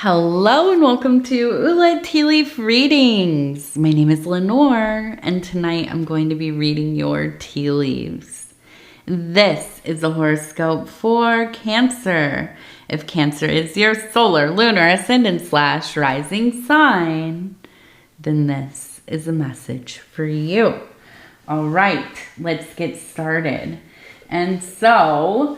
Hello and welcome to Ula Tea Leaf Readings. My name is Lenor and tonight I'm going to be reading your tea leaves. This is a horoscope for Cancer. If Cancer is your solar, lunar, ascendant / rising sign, then this is a message for you. All right, let's get started. And so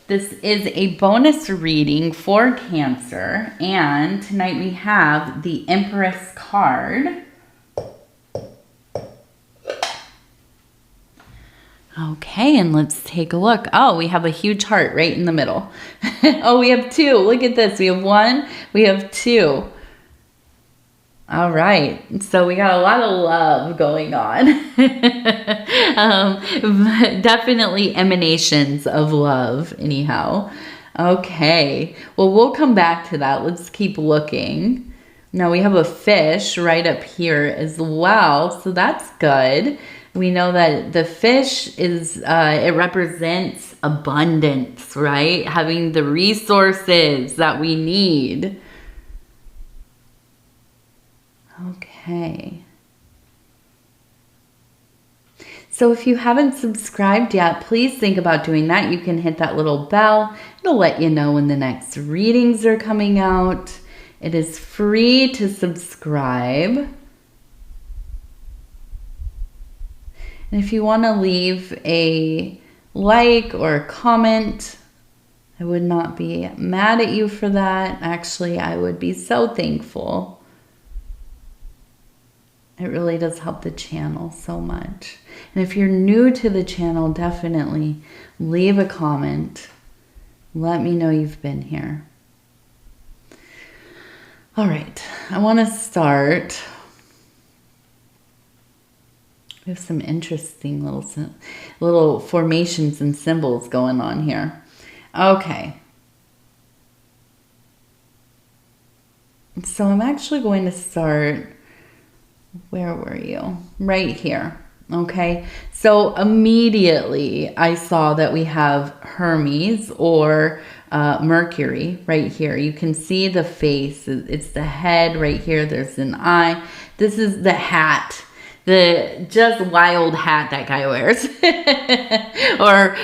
this is a bonus reading for Cancer, and tonight we have the Empress card. Okay, and let's take a look. Oh, we have a huge heart right in the middle. Oh, we have two. Look at this. We have one, we have two. All right, so we got a lot of love going on. Definitely emanations of love, anyhow. Okay, well, we'll come back to that. Let's keep looking. Now we have a fish right up here as well, so that's good. We know that the fish is, it represents abundance, right? Having the resources that we need. Okay. So if you haven't subscribed yet, please think about doing that. You can hit that little bell. It'll let you know when the next readings are coming out. It is free to subscribe. And if you want to leave a like or a comment, I would not be mad at you for that. Actually, I would be so thankful. It really does help the channel so much. And if you're new to the channel, definitely leave a comment. Let me know you've been here. All right, I want to start. We have some interesting little formations and symbols going on here. Okay. So I'm actually going to start. Where were you? Right here. Okay. So immediately I saw that we have Hermes or Mercury right here. You can see the face. It's the head right here. There's an eye. This is the hat. The just wild hat that guy wears. Or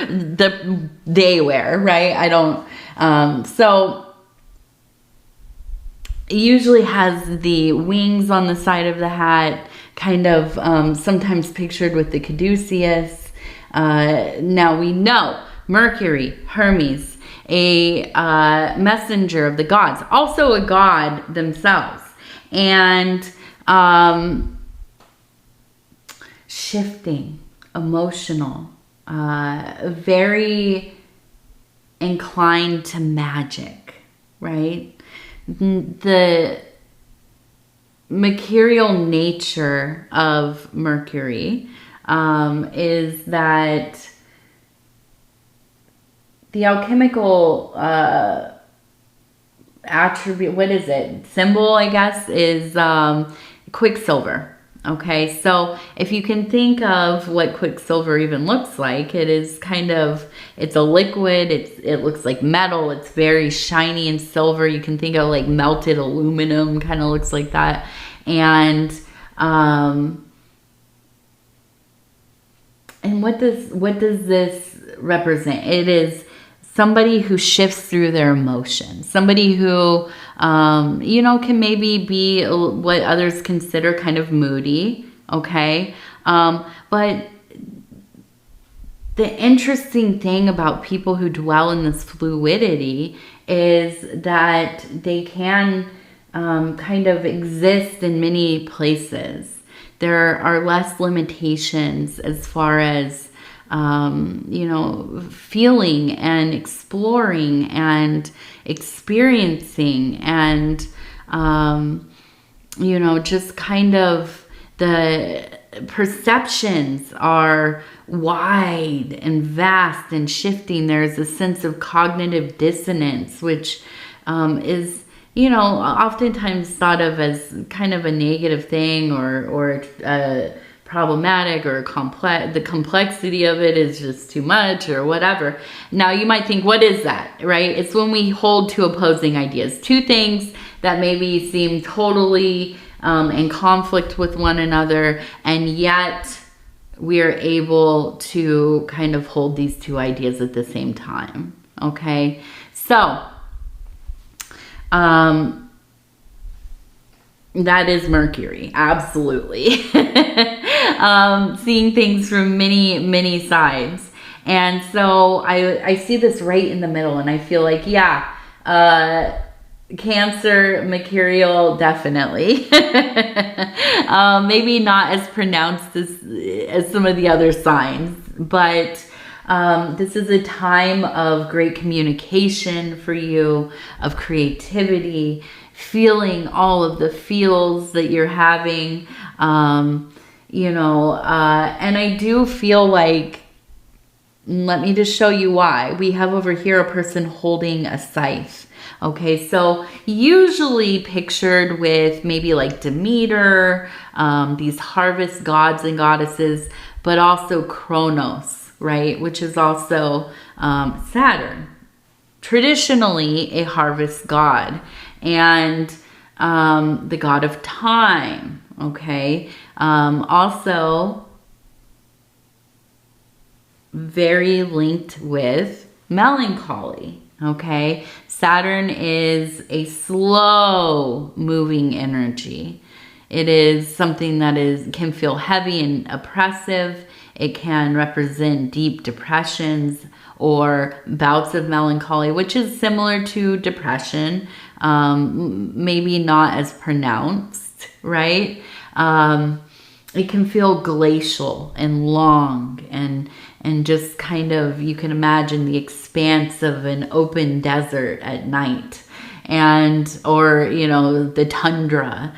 they wear, right? I don't. So it usually has the wings on the side of the hat, kind of sometimes pictured with the caduceus. Now we know Mercury, Hermes, a messenger of the gods, also a god themselves, and shifting, emotional, very inclined to magic, right? The mercurial nature of Mercury is that the alchemical attribute, what is it? Symbol, I guess, is quicksilver. Okay, so if you can think of what quicksilver even looks like, it is kind of, it's a liquid, it looks like metal, it's very shiny and silver. You can think of like melted aluminum, kind of looks like that. And what does this represent? It is somebody who shifts through their emotions, somebody who, can maybe be what others consider kind of moody, okay? But the interesting thing about people who dwell in this fluidity is that they can kind of exist in many places. There are less limitations as far as feeling and exploring and experiencing and, just kind of the perceptions are wide and vast and shifting. There's a sense of cognitive dissonance, which is, oftentimes thought of as kind of a negative thing or problematic or complex. The complexity of it is just too much or whatever. Now you might think, what is that, right? It's when we hold two opposing ideas, two things that maybe seem totally in conflict with one another, and yet we are able to kind of hold these two ideas at the same time. Okay, so that is Mercury, absolutely. Seeing things from many sides. And so I see this right in the middle, and I feel like, yeah, Cancer, mercurial, definitely. Maybe not as pronounced as some of the other signs, but this is a time of great communication for you, of creativity, feeling all of the feels that you're having, and I do feel like, let me just show you why. We have over here a person holding a scythe. Okay, so usually pictured with maybe like Demeter, these harvest gods and goddesses, but also Kronos, right? Which is also Saturn, traditionally a harvest god, and the god of time, okay? Also very linked with melancholy, okay? Saturn is a slow moving energy. It is something that can feel heavy and oppressive. It can represent deep depressions or bouts of melancholy, which is similar to depression, maybe not as pronounced, right? It can feel glacial and long and just kind of, you can imagine the expanse of an open desert at night, or the tundra.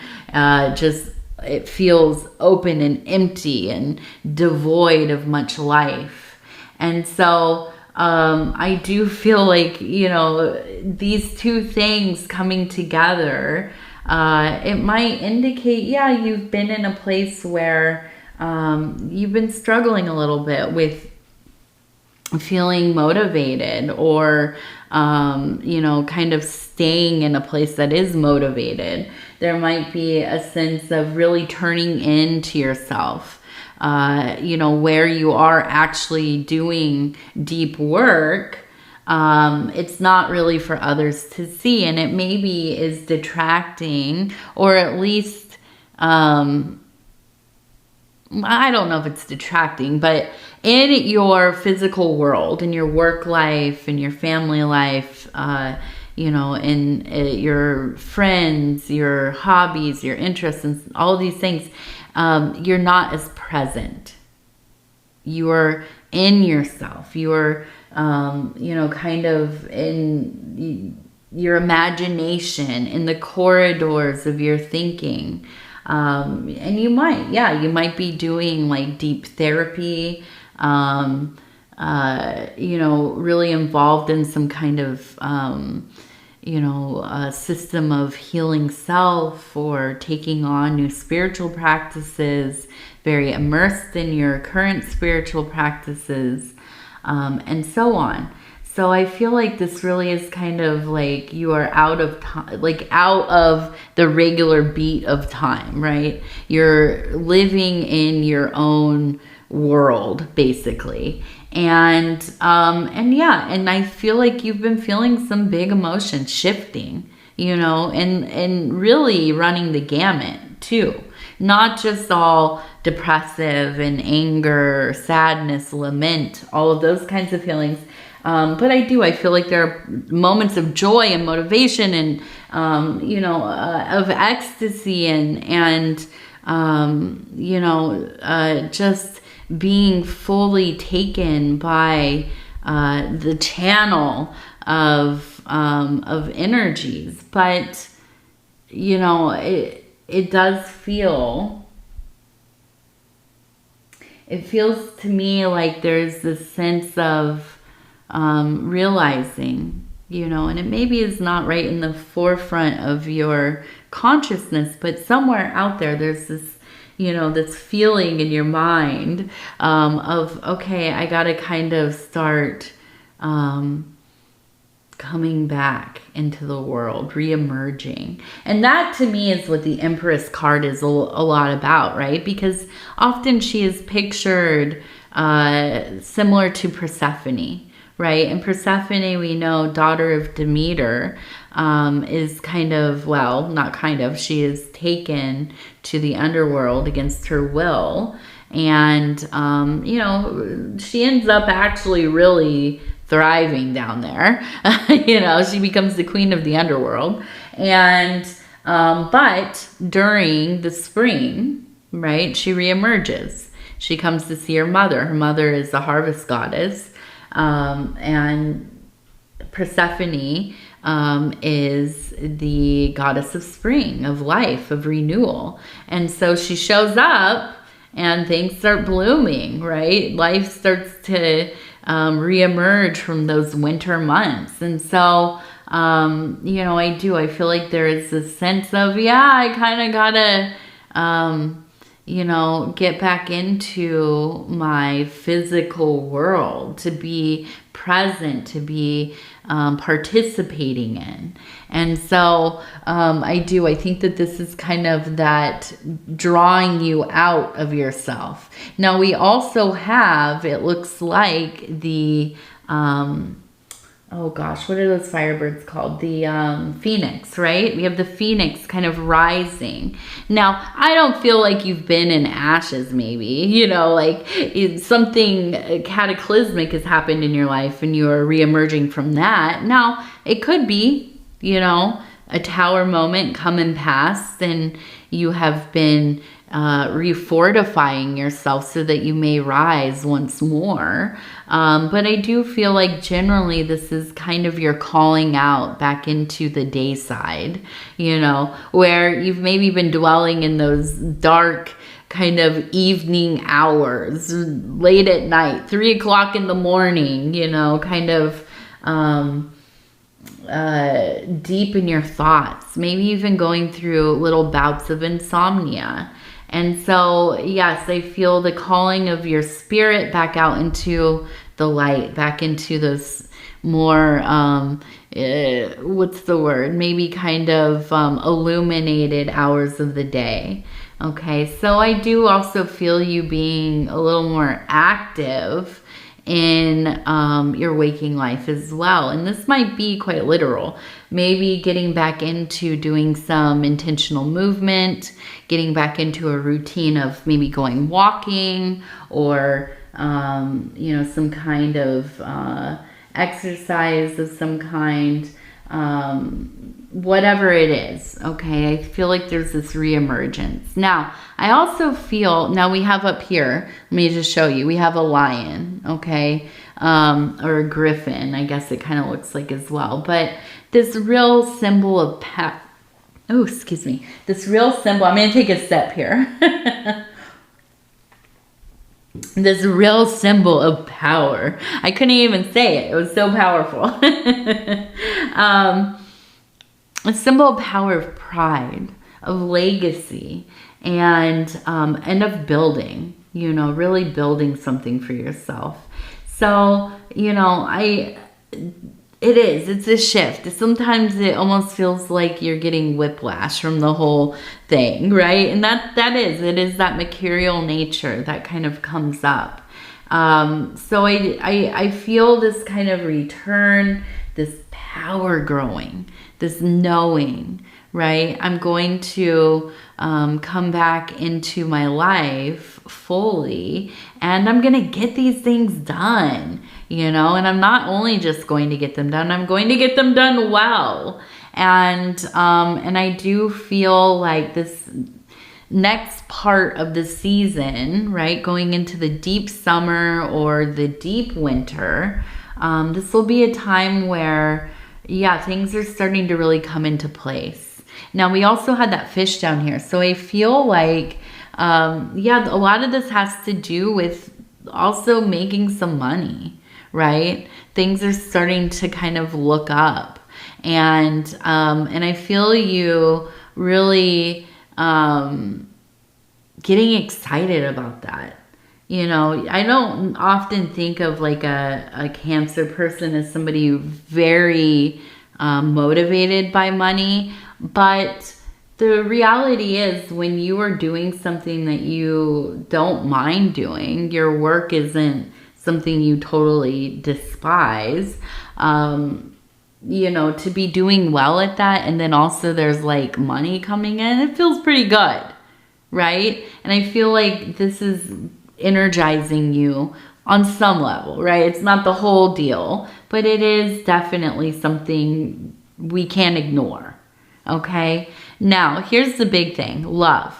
Just, it feels open and empty and devoid of much life. And so I do feel like, these two things coming together, it might indicate, yeah, you've been in a place where you've been struggling a little bit with feeling motivated, or kind of staying in a place that is motivated. There might be a sense of really turning into yourself, where you are actually doing deep work. It's not really for others to see, and it maybe is detracting, or at least I don't know if it's detracting, but in your physical world, in your work life, in your family life, in your friends, your hobbies, your interests, and all of these things, you're not as present. You are in yourself. You are, kind of in your imagination, in the corridors of your thinking. And you might be doing like deep therapy, really involved in some kind of, a system of healing self, or taking on new spiritual practices, very immersed in your current spiritual practices, and so on. So I feel like this really is kind of like you are out of time, like out of the regular beat of time, right? You're living in your own world, basically. And I feel like you've been feeling some big emotions shifting, and really running the gamut too. Not just all depressive and anger, sadness, lament, all of those kinds of feelings. But I feel like there are moments of joy and motivation and, of ecstasy and just being fully taken by the channel of energies. But, it does feel, it feels to me like there's this sense of realizing, and it maybe is not right in the forefront of your consciousness, but somewhere out there's this, this feeling in your mind of, okay, I got to kind of start coming back into the world, re-emerging. And that to me is what the Empress card is a lot about, right? Because often she is pictured similar to Persephone, right? And Persephone, we know, daughter of Demeter, is kind of, well, not kind of, she is taken to the underworld against her will. And, she ends up actually really thriving down there. She becomes the queen of the underworld. And, but during the spring, right, she reemerges. She comes to see her mother. Her mother is the harvest goddess. And Persephone is the goddess of spring, of life, of renewal. And so she shows up and things start blooming, right? Life starts to reemerge from those winter months. And so, I feel like there is this sense of, I kind of gotta, get back into my physical world, to be present, to be participating in. And so I think that this is kind of that drawing you out of yourself. Now we also have, it looks like the what are those firebirds called? The phoenix, right? We have the phoenix kind of rising. Now, I don't feel like you've been in ashes, maybe, something cataclysmic has happened in your life and you are reemerging from that. Now, it could be, a tower moment come and pass and you have been refortifying yourself so that you may rise once more. But I do feel like generally this is kind of your calling out back into the day side, where you've maybe been dwelling in those dark kind of evening hours, late at night, 3 o'clock in the morning, kind of deep in your thoughts, maybe even going through little bouts of insomnia. And so, yes, I feel the calling of your spirit back out into the light, back into those more, what's the word? Maybe kind of illuminated hours of the day. Okay, so I do also feel you being a little more active in your waking life as well. And this might be quite literal. Maybe getting back into doing some intentional movement, getting back into a routine of maybe going walking or, some kind of exercise of some kind, whatever it is, okay? I feel like there's this reemergence. Now, I also feel, now we have up here, let me just show you, we have a lion, okay? Or a griffin, I guess it kind of looks like as well. But this real symbol of this real symbol, I'm going to take a sip here. This real symbol of power. I couldn't even say it. It was so powerful. A symbol of power, of pride, of legacy, and of building, really building something for yourself. So, it's a shift. Sometimes it almost feels like you're getting whiplash from the whole thing, right? And it is that mercurial nature that kind of comes up. So I feel this kind of return, this power growing, this knowing, right? I'm going to come back into my life fully and I'm going to get these things done, and I'm not only just going to get them done, I'm going to get them done well. And I do feel like this next part of the season, right, going into the deep summer or the deep winter, this will be a time where, things are starting to really come into place. Now, we also had that fish down here. So I feel like, a lot of this has to do with also making some money, right? Things are starting to kind of look up. And I feel you really getting excited about that. You know, I don't often think of like a Cancer person as somebody very motivated by money, but the reality is when you are doing something that you don't mind doing, your work isn't something you totally despise, you know, to be doing well at that, and then also there's like money coming in, it feels pretty good, right? And I feel like this is energizing you on some level, right? It's not the whole deal, but it is definitely something we can't ignore, okay? Now, here's the big thing, love,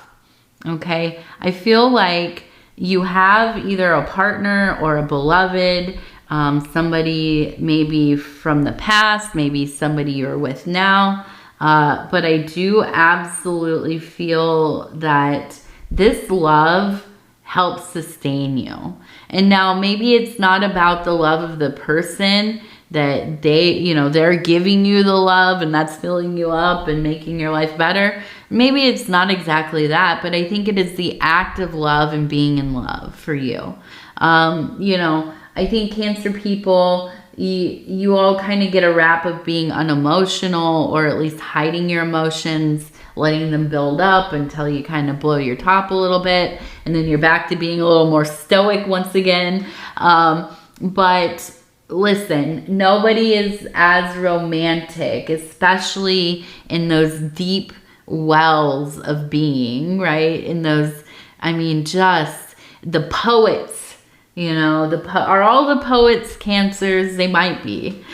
okay? I feel like you have either a partner or a beloved, somebody maybe from the past, maybe somebody you're with now, but I do absolutely feel that this love helps sustain you. And now maybe it's not about the love of the person that they, you know, they're giving you the love and that's filling you up and making your life better. Maybe it's not exactly that, but I think it is the act of love and being in love for you. You know, I think Cancer people, you all kind of get a rap of being unemotional, or at least hiding your emotions, letting them build up until you kind of blow your top a little bit, and then you're back to being a little more stoic once again. But listen, nobody is as romantic, especially in those deep wells of being, right? In those, I mean, just the poets, you know, are all the poets Cancers? They might be.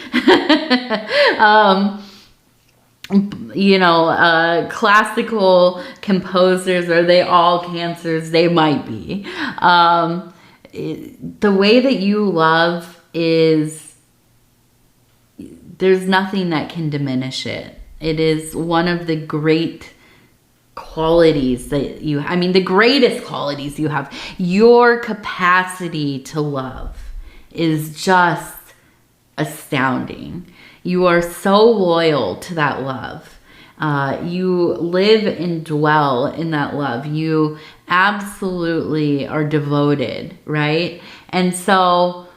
You know, classical composers, are they all Cancers? They might be. The way that you love is, there's nothing that can diminish it. It is one of the great qualities that you, I mean, the greatest qualities you have. Your capacity to love is just astounding. You are so loyal to that love. You live and dwell in that love. You absolutely are devoted, right? And so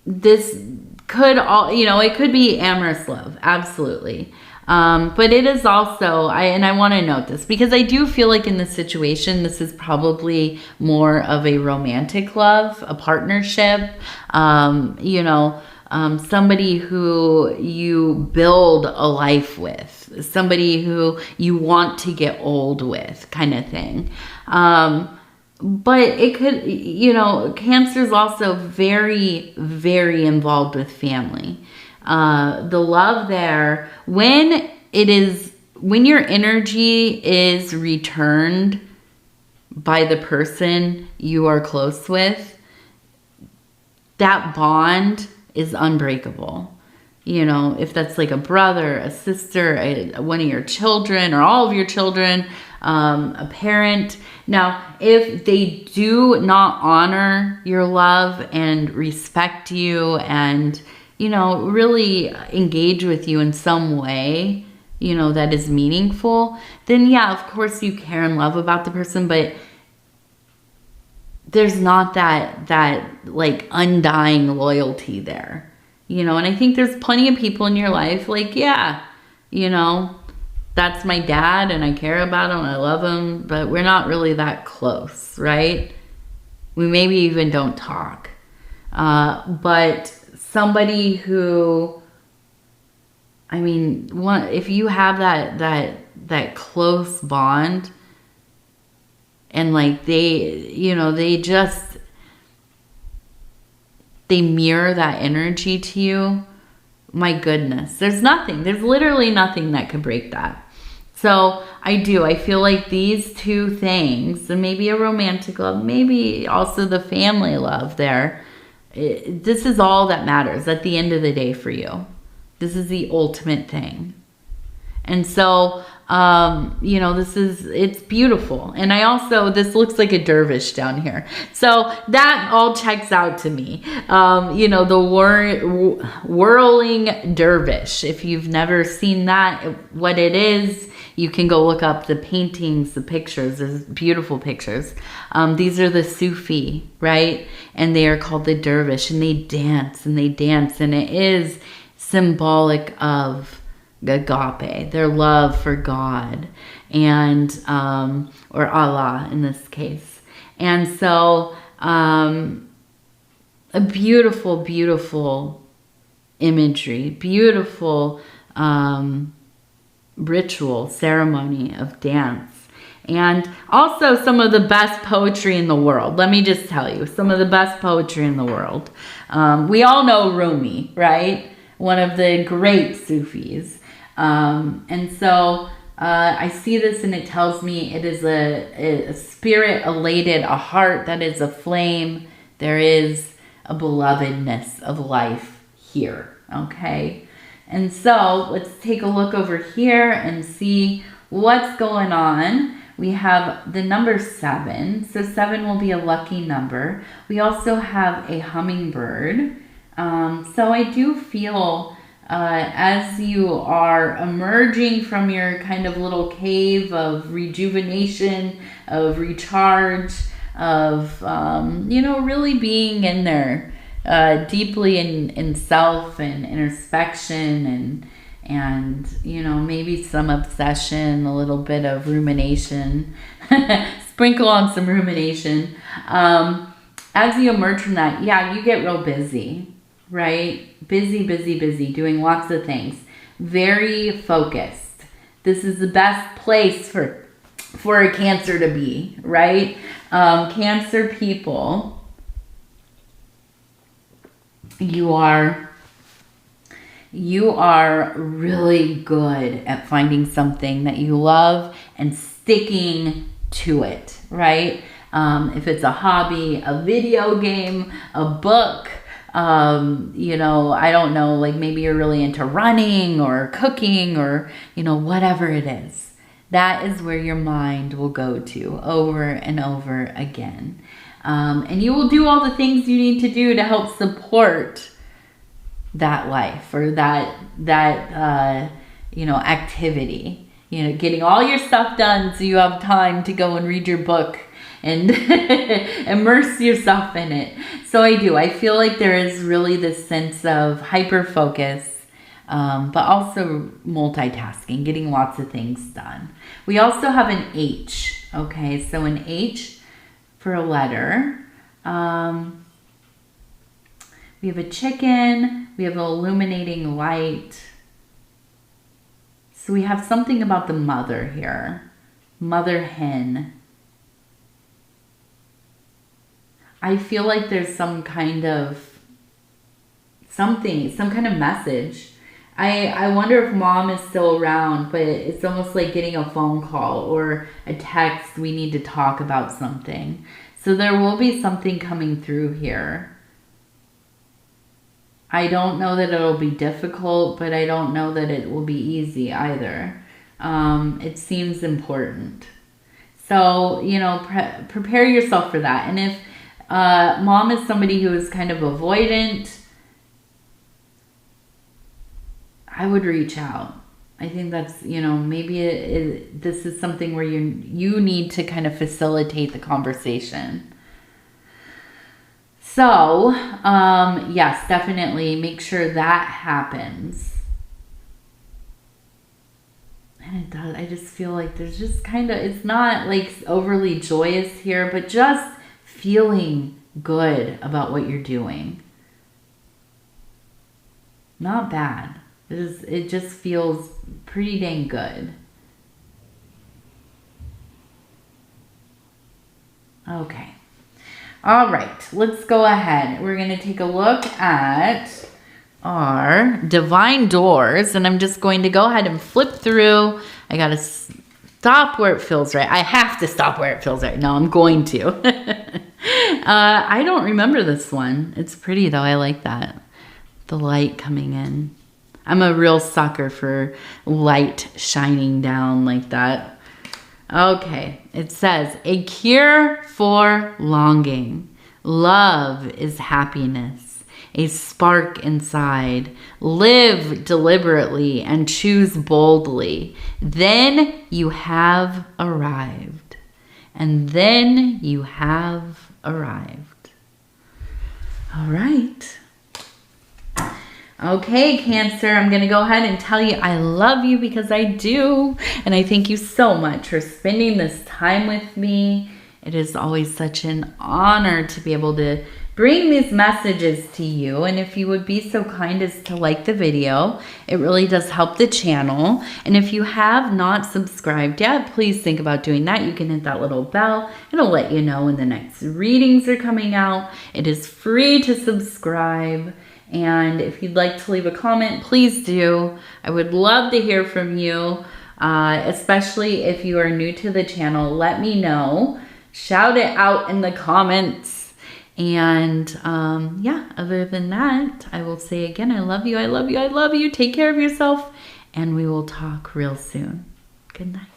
this could all, you know, it could be amorous love, absolutely. But it is also, I want to note this because I do feel like in this situation, this is probably more of a romantic love, a partnership, you know, somebody who you build a life with, somebody who you want to get old with, kind of thing. But it could, you know, Cancer is also very, very involved with family. The love there, when your energy is returned by the person you are close with, that bond is unbreakable. You know, if that's like a brother, a sister, one of your children, or all of your children, a parent. Now, if they do not honor your love and respect you and, you know, really engage with you in some way, you know, that is meaningful, then yeah, of course you care and love about the person, but there's not that like undying loyalty there, you know. And I think there's plenty of people in your life like, yeah, you know, that's my dad and I care about him, I love him, but we're not really that close, right? We maybe even don't talk. But somebody who, I mean, if you have that close bond, and like they, you know, they mirror that energy to you, my goodness, there's literally nothing that could break that. So I feel like these two things, and maybe a romantic love, maybe also the family love there, this is all that matters at the end of the day for you. This is the ultimate thing. And so you know, it's beautiful. And this looks like a dervish down here. So that all checks out to me. You know, the whirling dervish. If you've never seen that, what it is, you can go look up the paintings, the pictures. There's beautiful pictures. These are the Sufi, right? And they are called the dervish, and they dance and they dance. And it is symbolic of agape, their love for God, and or Allah in this case. And so a beautiful, beautiful imagery, beautiful ritual, ceremony of dance. And also some of the best poetry in the world. Let me just tell you, some of the best poetry in the world. We all know Rumi, right? One of the great Sufis. And so I see this, and it tells me it is a spirit elated, a heart that is aflame. There is a belovedness of life here, okay? And so let's take a look over here and see what's going on. We have the number 7. So 7 will be a lucky number. We also have a hummingbird. So I do feel as you are emerging from your kind of little cave of rejuvenation, of recharge, of, you know, really being in there deeply in self and introspection and, you know, maybe some obsession, a little bit of rumination, sprinkle on some rumination. As you emerge from that, yeah, you get real busy, right? Busy, busy, busy, doing lots of things. Very focused. This is the best place for a Cancer to be, right? Cancer people, you are really good at finding something that you love and sticking to it, right? If it's a hobby, a video game, a book, you know, I don't know, like maybe you're really into running or cooking or, you know, whatever it is. That is where your mind will go to over and over again. And you will do all the things you need to do to help support that life or that you know, activity. You know, getting all your stuff done so you have time to go and read your book and immerse yourself in it. So I feel like there is really this sense of hyper focus, but also multitasking, getting lots of things done. We also have an H. Okay, so an H for a letter. We have a chicken. We have an illuminating light. So we have something about the mother here. Mother hen. I feel like there's some kind of message. I wonder if mom is still around, but it's almost like getting a phone call or a text. We need to talk about something. So there will be something coming through here. I don't know that it'll be difficult, but I don't know that it will be easy either. It seems important. So, you know, prepare yourself for that. And if mom is somebody who is kind of avoidant, I would reach out. I think that's, you know, maybe this is something where you need to kind of facilitate the conversation. So, yes, definitely make sure that happens. And it does. I just feel like there's just kind of, it's not like overly joyous here, but just feeling good about what you're doing. Not bad. It just feels pretty dang good. Okay. All right, let's go ahead. We're going to take a look at our divine doors, and I'm just going to go ahead and flip through. I got to stop where it feels right. I have to stop where it feels right. No, I'm going to. I don't remember this one. It's pretty, though. I like that. The light coming in. I'm a real sucker for light shining down like that. Okay, it says, a cure for longing. Love is happiness, a spark inside. Live deliberately and choose boldly. Then you have arrived. And then you have arrived. All right. Okay, Cancer, I'm going to go ahead and tell you I love you because I do. And I thank you so much for spending this time with me. It is always such an honor to be able to bring these messages to you. And if you would be so kind as to like the video, it really does help the channel. And if you have not subscribed yet, please think about doing that. You can hit that little bell. It'll let you know when the next readings are coming out. It is free to subscribe. And if you'd like to leave a comment, please do. I would love to hear from you, especially if you are new to the channel. Let me know. Shout it out in the comments. And yeah, other than that, I will say again, I love you, I love you, I love you. Take care of yourself, and we will talk real soon. Good night.